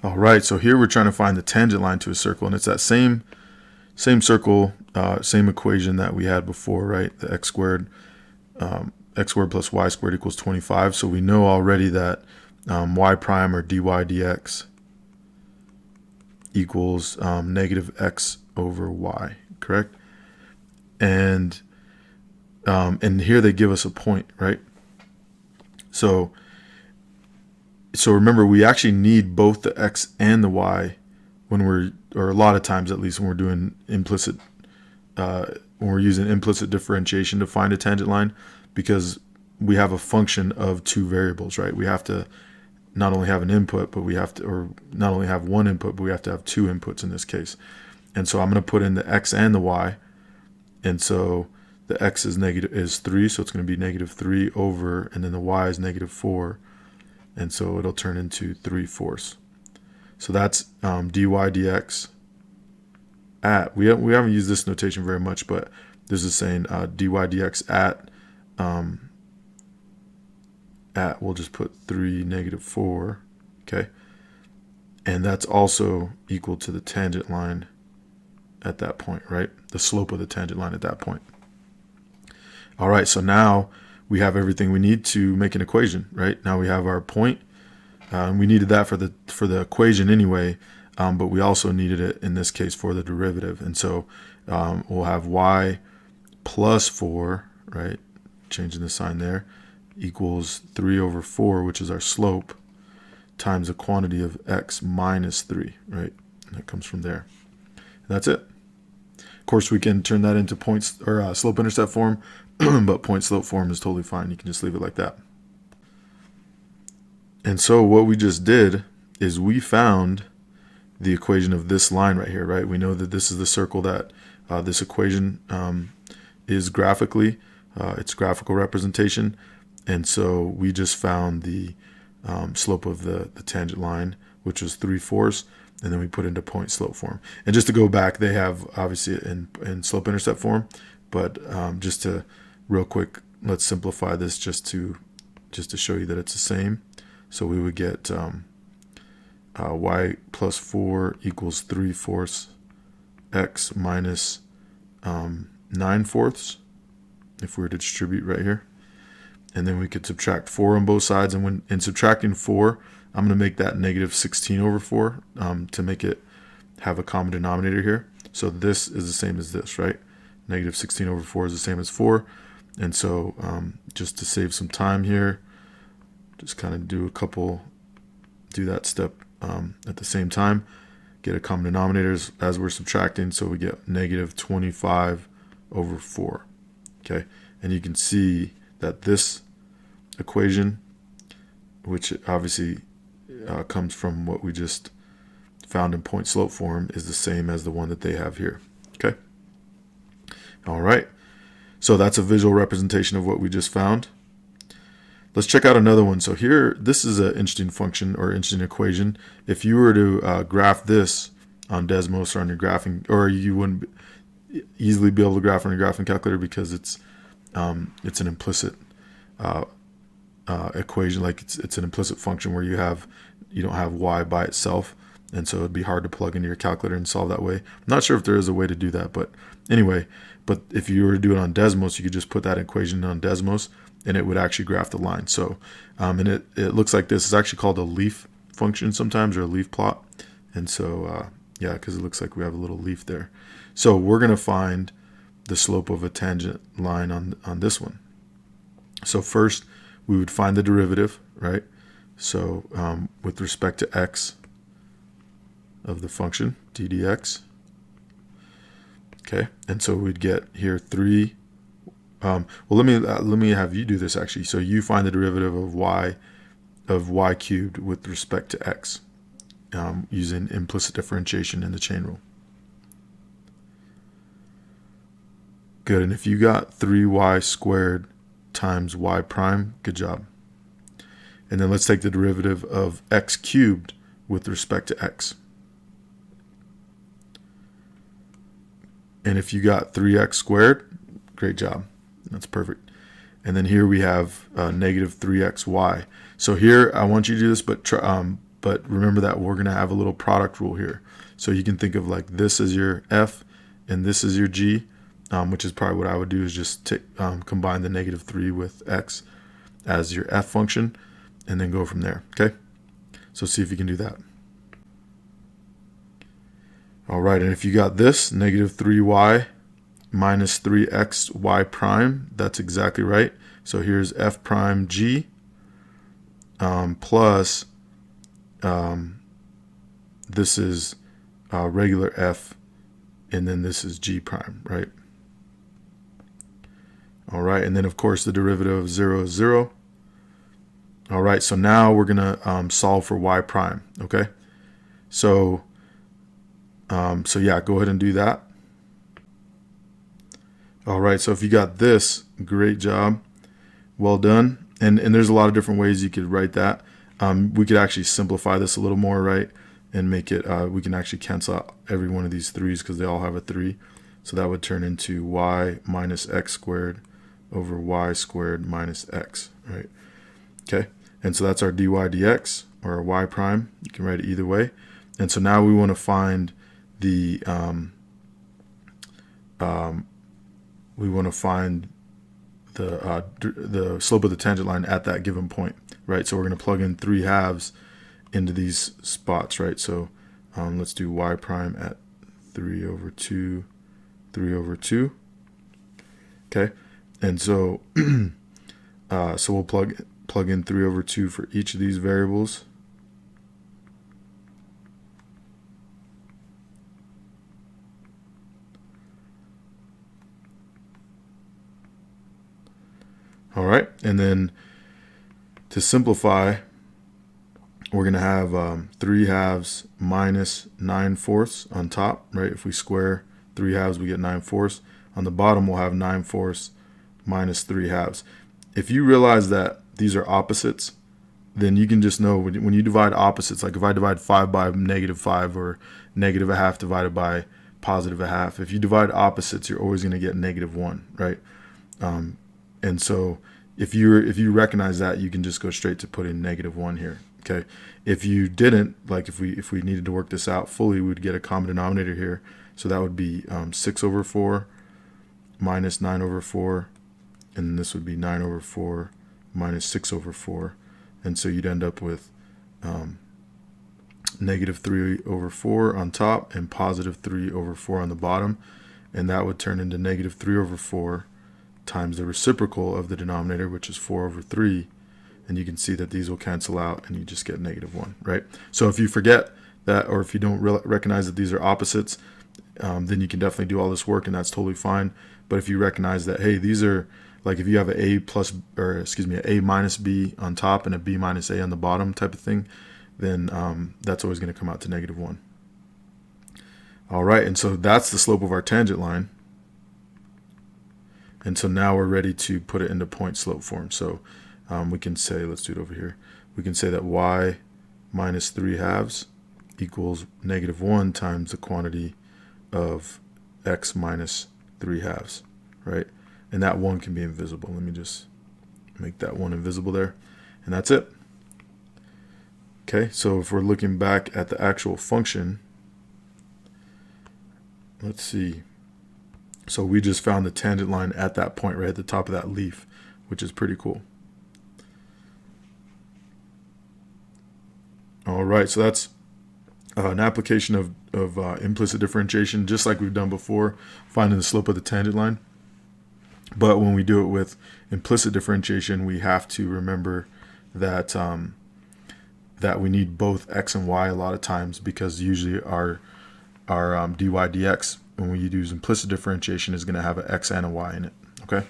All right, so here we're trying to find the tangent line to a circle, and it's that same circle, same equation that we had before, right? The x squared plus y squared equals 25. So we know already that y prime or dy dx equals negative x over y, correct? And here they give us a point, right? So remember, we actually need both the x and the y or a lot of times at least when we're doing when we're using implicit differentiation to find a tangent line, because we have a function of two variables, right? We have to not only have an input, but we have to, or not only have one input, but we have to have two inputs in this case. And so I'm going to put in the x and the y. And so the x is 3, so it's going to be negative 3 over, and then the y is negative 4. And so it'll turn into 3/4. So that's dy dx at, we haven't used this notation very much, but this is saying dy dx at, we'll just put 3 negative 4, okay? And that's also equal to the tangent line at that point, right? The slope of the tangent line at that point. All right, so now we have everything we need to make an equation, right? Now we have our point. We needed that for the equation anyway, but we also needed it in this case for the derivative. And so we'll have y plus 4, right? Changing the sign there, equals 3 over 4, which is our slope, times the quantity of x minus 3, right? And that comes from there. And that's it. Of course, we can turn that into points or slope-intercept form, but point-slope form is totally fine. You can just leave it like that. And so what we just did is we found the equation of this line right here, right? We know that this is the circle that this equation is graphically, it's graphical representation. And so we just found the slope of the tangent line, which was 3/4, and then we put into point slope form. And just to go back, they have obviously in slope intercept form, but just to real quick, let's simplify this just to show you that it's the same. So we would get y plus 4 equals 3/4 x minus 9/4 if we were to distribute right here. And then we could subtract 4 on both sides. And when in subtracting 4, I'm going to make that negative 16 over 4 to make it have a common denominator here. So this is the same as this, right? Negative 16 over 4 is the same as 4. And so just to save some time here, just kind of do that step at the same time, get a common denominator as we're subtracting. So we get negative 25 over 4, okay? And you can see that this equation, which obviously comes from what we just found in point slope form, is the same as the one that they have here, okay? All right, so that's a visual representation of what we just found. Let's check out another one. So here, this is an interesting function or interesting equation. If you were to graph this on Desmos or on your graphing, or you wouldn't easily be able to graph on your graphing calculator because it's an implicit equation, like it's an implicit function where you don't have y by itself, and so it'd be hard to plug into your calculator and solve that way. I'm not sure if there is a way to do that, but anyway, but if you were to do it on Desmos, you could just put that equation on Desmos and it would actually graph the line. So and it looks like this. Is actually called a leaf function sometimes, or a leaf plot. And so yeah, because it looks like we have a little leaf there. So we're going to find the slope of a tangent line on this one. So first we would find the derivative, right? So with respect to x of the function d dx, okay, and so we'd get here 3. Well, let me have you do this actually. So you find the derivative of y cubed with respect to x using implicit differentiation in the chain rule. Good. And if you got 3y squared times y prime, good job. And then let's take the derivative of x cubed with respect to x. And if you got 3x squared, great job. That's perfect. And then here we have negative 3xy. So here I want you to do this, but but remember that we're going to have a little product rule here. So you can think of like this as your f and this is your g, which is probably what I would do, is just combine the -3 with x as your f function and then go from there. Okay, so see if you can do that. All right, and if you got this, -3y minus 3xy prime, that's exactly right. So here's f prime g plus this is regular f, and then this is g prime, right? All right, and then of course the derivative of 0 is 0. All right, so now we're gonna solve for y prime. Okay, so yeah, go ahead and do that. All right, so if you got this, great job, well done. And there's a lot of different ways you could write that. We could actually simplify this a little more, right? And make it, we can actually cancel out every one of these 3's because they all have a 3. So that would turn into y minus x squared over y squared minus x, right? Okay, and so that's our dy dx, or our y prime. You can write it either way. And so now we want to find the the slope of the tangent line at that given point, right? So we're going to plug in 3/2 into these spots, right? So let's do y prime at 3/2, 3/2. Okay, and so so we'll plug in 3/2 for each of these variables. All right, and then to simplify, we're going to have 3/2 minus 9/4 on top, right? If we square 3/2, we get 9/4. On the bottom, we'll have 9/4 minus 3/2. If you realize that these are opposites, then you can just know when you divide opposites, like if I divide 5 by -5 or -1/2 divided by +1/2, if you divide opposites, you're always going to get -1, right? And so if you recognize that, you can just go straight to putting -1 here. Okay. If you didn't, like if we needed to work this out fully, we would get a common denominator here. So that would be 6/4 minus 9/4, and this would be 9/4 minus 6/4, and so you'd end up with -3/4 on top and +3/4 on the bottom, and that would turn into -3/4 times the reciprocal of the denominator, which is 4/3, and you can see that these will cancel out and you just get -1, right? So if you forget that, or if you don't recognize that these are opposites, then you can definitely do all this work and that's totally fine. But if you recognize that, hey, these are, like if you have an an A minus B on top and a B minus A on the bottom type of thing, then that's always going to come out to -1. All right, and so that's the slope of our tangent line. And so now we're ready to put it into point slope form. So we can say, let's do it over here. We can say that y minus 3/2 equals -1 times the quantity of x minus 3/2, right? And that 1 can be invisible. Let me just make that 1 invisible there. And that's it. Okay, so if we're looking back at the actual function, let's see. So we just found the tangent line at that point, right at the top of that leaf, which is pretty cool. All right, so that's an application of implicit differentiation, just like we've done before, finding the slope of the tangent line. But when we do it with implicit differentiation, we have to remember that that we need both x and y a lot of times, because usually our dy dx, when we use implicit differentiation, is going to have an x and a y in it. Okay.